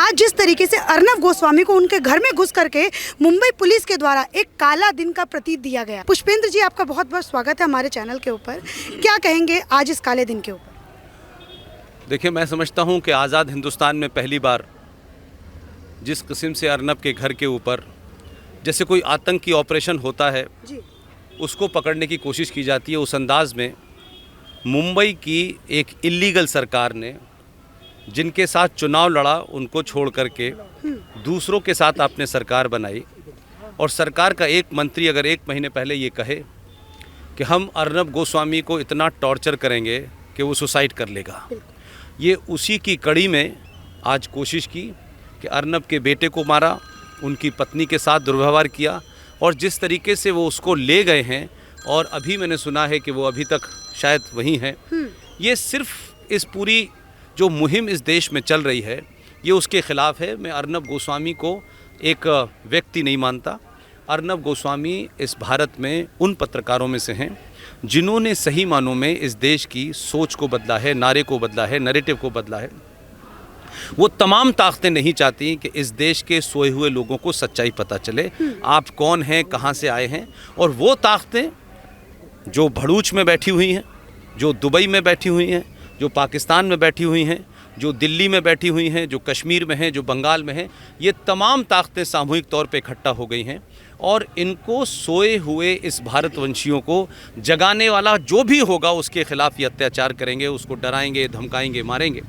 आज जिस तरीके से अर्नब गोस्वामी को उनके घर में घुस करके मुंबई पुलिस के द्वारा एक काला दिन का प्रतीक दिया गया। पुष्पेंद्र जी, आपका बहुत बहुत स्वागत है हमारे चैनल के ऊपर। क्या कहेंगे आज इस काले दिन के ऊपर? देखिए, मैं समझता हूं कि आज़ाद हिंदुस्तान में पहली बार जिस किस्म से अर्नब के घर के ऊपर जैसे कोई आतंकी ऑपरेशन होता है जी। उसको पकड़ने की कोशिश की जाती है, उस अंदाज में मुंबई की एक इल्लीगल सरकार ने जिनके साथ चुनाव लड़ा उनको छोड़ करके दूसरों के साथ आपने सरकार बनाई। और सरकार का एक मंत्री अगर एक महीने पहले ये कहे कि हम अर्नब गोस्वामी को इतना टॉर्चर करेंगे कि वो सुसाइड कर लेगा, ये उसी की कड़ी में आज कोशिश की कि अर्नब के बेटे को मारा, उनकी पत्नी के साथ दुर्व्यवहार किया और जिस तरीके से वो उसको ले गए हैं और अभी मैंने सुना है कि वो अभी तक शायद वहीं हैं। ये सिर्फ इस पूरी जो मुहिम इस देश में चल रही है ये उसके ख़िलाफ़ है। मैं अर्नब गोस्वामी को एक व्यक्ति नहीं मानता। अर्नब गोस्वामी इस भारत में उन पत्रकारों में से हैं जिन्होंने सही मानों में इस देश की सोच को बदला है, नारे को बदला है, नैरेटिव को बदला है। वो तमाम ताकतें नहीं चाहती कि इस देश के सोए हुए लोगों को सच्चाई पता चले, आप कौन हैं, कहाँ से आए हैं। और वो ताकतें जो भड़ूच में बैठी हुई हैं, जो दुबई में बैठी हुई हैं, जो पाकिस्तान में बैठी हुई हैं, जो दिल्ली में बैठी हुई हैं, जो कश्मीर में हैं, जो बंगाल में हैं, ये तमाम ताकतें सामूहिक तौर पे इकट्ठा हो गई हैं और इनको सोए हुए इस भारतवंशियों को जगाने वाला जो भी होगा उसके ख़िलाफ़ ये अत्याचार करेंगे, उसको डराएंगे, धमकाएंगे, मारेंगे।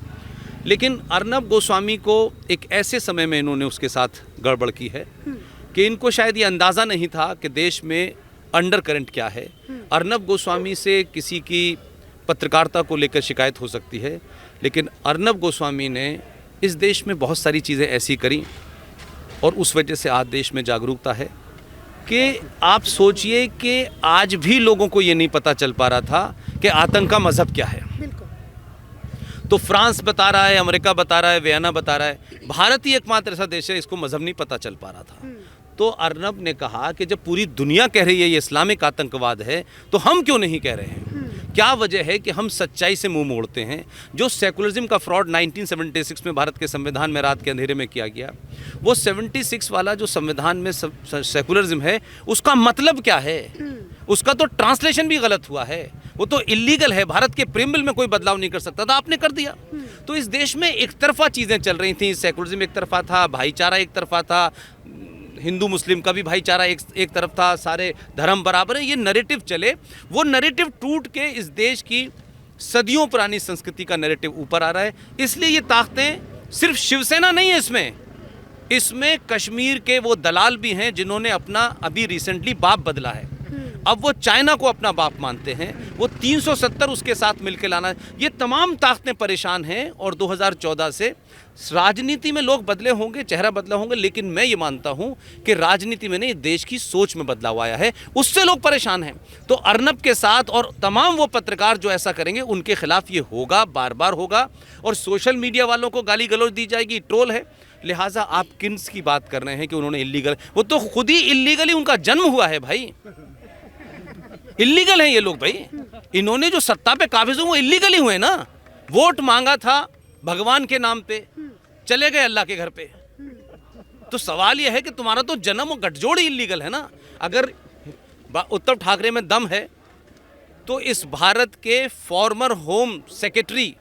लेकिन अर्नब गोस्वामी को एक ऐसे समय में इन्होंने उसके साथ गड़बड़ की है कि इनको शायद ये अंदाज़ा नहीं था कि देश में अंडर करंट क्या है। अर्नब गोस्वामी से किसी की पत्रकारिता को लेकर शिकायत हो सकती है, लेकिन अर्नब गोस्वामी ने इस देश में बहुत सारी चीज़ें ऐसी करी और उस वजह से आज देश में जागरूकता है कि आप सोचिए कि आज भी लोगों को ये नहीं पता चल पा रहा था कि आतंक का मज़हब क्या है। तो फ्रांस बता रहा है, अमेरिका बता रहा है, वियना बता रहा है, भारत ही एकमात्र ऐसा देश है इसको मज़हब नहीं पता चल पा रहा था। तो अर्नब ने कहा कि जब पूरी दुनिया कह रही है ये इस्लामिक आतंकवाद है तो हम क्यों नहीं कह रहे हैं? क्या वजह है कि हम सच्चाई से मुंह मोड़ते हैं? जो सेकुलरिज्म का फ्रॉड 1976 में भारत के संविधान में रात के अंधेरे में किया गया, वो 76 वाला जो संविधान में सेकुलरिज्म है उसका मतलब क्या है? उसका तो ट्रांसलेशन भी गलत हुआ है, वो तो इलीगल है। भारत के प्रीएम्बल में कोई बदलाव नहीं कर सकता था, आपने कर दिया। तो इस देश में एक तरफा चीज़ें चल रही थी, सेकुलरिज्म एक तरफा था, भाईचारा एक तरफा था, हिंदू मुस्लिम का भी भाईचारा एक तरफ था, सारे धर्म बराबर है, ये नैरेटिव चले। वो नैरेटिव टूट के इस देश की सदियों पुरानी संस्कृति का नैरेटिव ऊपर आ रहा है। इसलिए ये ताकतें सिर्फ शिवसेना नहीं है, इसमें कश्मीर के वो दलाल भी हैं जिन्होंने अपना अभी रिसेंटली बाप बदला है। अब वो चाइना को अपना बाप मानते हैं, वो 370 उसके साथ मिलकर लाना है। ये तमाम ताकतें परेशान हैं और 2014 से राजनीति में लोग बदले होंगे, चेहरा बदला होंगे, लेकिन मैं ये मानता हूं कि राजनीति में नहीं, देश की सोच में बदलाव आया है, उससे लोग परेशान हैं। तो अर्नब के साथ और तमाम वो पत्रकार जो ऐसा करेंगे उनके खिलाफ ये होगा, बार बार होगा। और सोशल मीडिया वालों को गाली गलौज दी जाएगी, ट्रोल है। लिहाजा आप किन्स की बात कर रहे हैं कि उन्होंने इलीगल, वो तो खुद ही इलीगली उनका जन्म हुआ है भाई, इलीगल है ये लोग भाई। इन्होंने जो सत्ता पे काबिज हुए वो इलीगली हुए ना। वोट मांगा था भगवान के नाम पे, चले गए अल्लाह के घर पे। तो सवाल ये है कि तुम्हारा तो जन्म और गठजोड़ ही इलीगल है ना। अगर उद्धव ठाकरे में दम है तो इस भारत के फॉर्मर होम सेक्रेटरी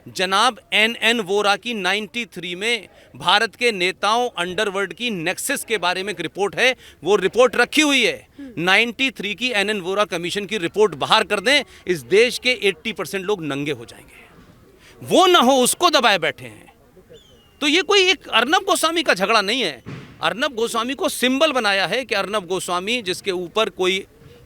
जनाब NN वोरा की 93 में भारत के नेताओं अंडरवर्ल्ड की नेक्सस के बारे में एक रिपोर्ट है, वो रिपोर्ट रखी हुई है। 93 की NN वोरा कमीशन की रिपोर्ट बाहर कर दें, इस देश के 80% लोग नंगे हो जाएंगे। वो ना हो उसको दबाए बैठे हैं। तो ये कोई एक अर्नब गोस्वामी का झगड़ा नहीं है। अर्नब गोस्वामी को सिंबल बनाया है कि अर्नब गोस्वामी जिसके ऊपर कोई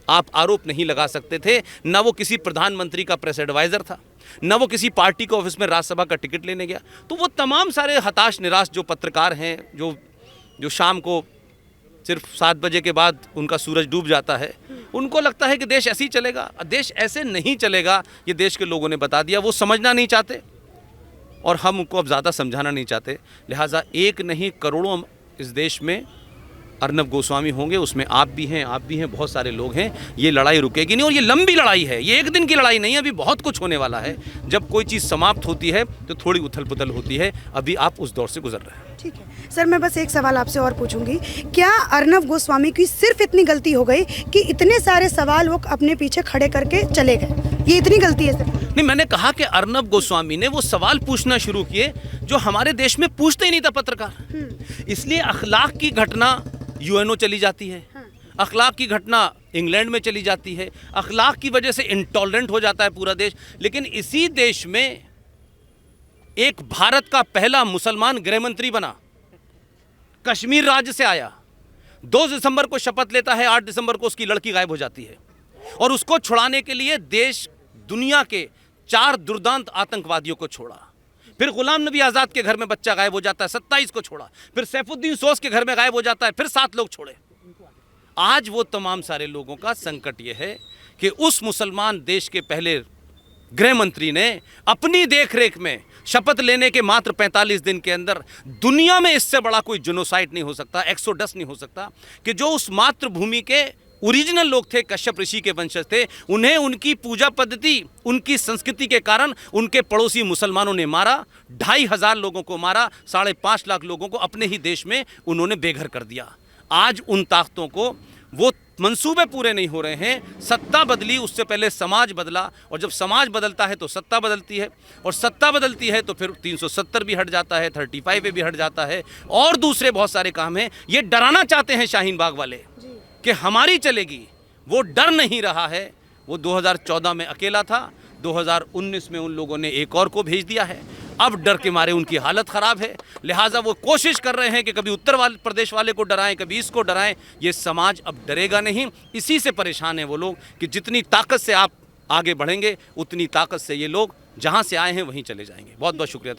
आप आरोप नहीं लगा सकते थे, ना वो किसी प्रधानमंत्री का प्रेस एडवाइजर था, ना वो किसी पार्टी के ऑफिस में राज्यसभा का टिकट लेने गया। तो वो तमाम सारे हताश निराश जो पत्रकार हैं, जो शाम को सिर्फ 7 बजे के बाद उनका सूरज डूब जाता है, उनको लगता है कि देश ऐसे ही चलेगा। देश ऐसे नहीं चलेगा, ये देश के लोगों ने बता दिया। वो समझना नहीं चाहते और हम उनको अब ज़्यादा समझाना नहीं चाहते। लिहाजा एक नहीं करोड़ों इस देश में अर्नब गोस्वामी होंगे, उसमें आप भी हैं, बहुत सारे लोग हैं। ये लड़ाई रुकेगी नहीं और ये लंबी लड़ाई है, ये एक दिन की लड़ाई नहीं है। अभी बहुत कुछ होने वाला है। जब कोई चीज़ समाप्त होती है तो थोड़ी उथल पुथल होती है। अभी आप उस दौर से गुजर रहे हैं। ठीक है सर, मैं बस एक सवाल आपसे और पूछूंगी, क्या अर्नब गोस्वामी की सिर्फ इतनी गलती हो गई कि इतने सारे सवाल वो अपने पीछे खड़े करके चले गए? ये इतनी गलती है सर? नहीं, मैंने कहा कि अर्नब गोस्वामी ने वो सवाल पूछना शुरू किए जो हमारे देश में पूछते ही नहीं था पत्रकार। इसलिए अखलाक की घटना यूएनओ चली जाती है, अखलाक की घटना इंग्लैंड में चली जाती है, अखलाक की वजह से इंटॉलरेंट हो जाता है पूरा देश। लेकिन इसी देश में एक भारत का पहला मुसलमान गृह मंत्री बना, कश्मीर राज्य से आया, 2 दिसंबर को शपथ लेता है, 8 दिसंबर को उसकी लड़की गायब हो जाती है और उसको छुड़ाने के लिए देश दुनिया के 4 दुर्दांत आतंकवादियों को छोड़ा। फिर गुलाम नबी आज़ाद के घर में बच्चा गायब हो जाता है, 27 को छोड़ा। फिर सैफुद्दीन सोस के घर में गायब हो जाता है, फिर 7 लोग छोड़े। आज वो तमाम सारे लोगों का संकट ये है कि उस मुसलमान देश के पहले गृह मंत्री ने अपनी देखरेख में शपथ लेने के मात्र 45 दिन के अंदर, दुनिया में इससे बड़ा कोई जेनोसाइड नहीं हो सकता, एक्सोडस नहीं हो सकता, कि जो उस मातृभूमि के ओरिजिनल लोग थे, कश्यप ऋषि के वंशज थे, उन्हें उनकी पूजा पद्धति, उनकी संस्कृति के कारण उनके पड़ोसी मुसलमानों ने मारा। 2,500 लोगों को मारा, 5.5 लाख लोगों को अपने ही देश में उन्होंने बेघर कर दिया। आज उन ताकतों को वो मंसूबे पूरे नहीं हो रहे हैं। सत्ता बदली, उससे पहले समाज बदला, और जब समाज बदलता है तो सत्ता बदलती है, और सत्ता बदलती है तो फिर 370 भी हट जाता है, 35 भी हट जाता है, और दूसरे बहुत सारे काम हैं। ये डराना चाहते हैं शाहीन बाग वाले कि हमारी चलेगी, वो डर नहीं रहा है। वो 2014 में अकेला था, 2019 में उन लोगों ने एक और को भेज दिया है। अब डर के मारे उनकी हालत ख़राब है, लिहाजा वो कोशिश कर रहे हैं कि कभी उत्तर प्रदेश वाले को डराएं, कभी इसको डराएं। ये समाज अब डरेगा नहीं। इसी से परेशान हैं वो लोग कि जितनी ताकत से आप आगे बढ़ेंगे, उतनी ताकत से ये लोग जहाँ से आए हैं वहीं चले जाएंगे। बहुत बहुत शुक्रिया।